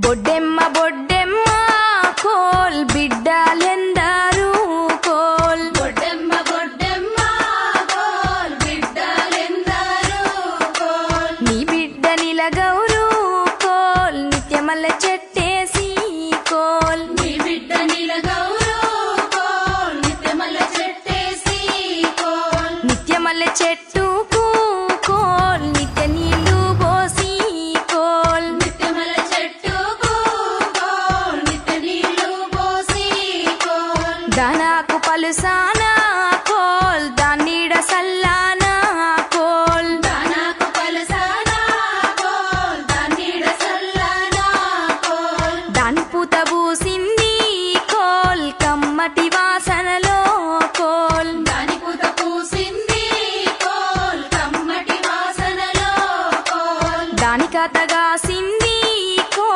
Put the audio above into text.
బొడ్డెమ్మ బొడ్డెమ్మ కోల్ బిడ్డలెందరూ కోల్ బొడ్డెమ్మ బొడ్డెమ్మ కోల్ బిడ్డలెందరూ కోల్ నీ బిడ్డ నిలగౌరు కోల్ నిత్యమల్ల చెట్టేసి కోల్ నీ బిడ్డ నిలగౌరు కోల్ నిత్యమల్ల చెట్టేసి కోల్ నిత్యమల్ల చెట్టుకు కోల్ నిత్య నీళ్లు పోసి కోల్ నిత్యమల్ల చెట్టుకు కోల్ నిత్య నీళ్లు పోసి కోల్ దానాకు పలుసాన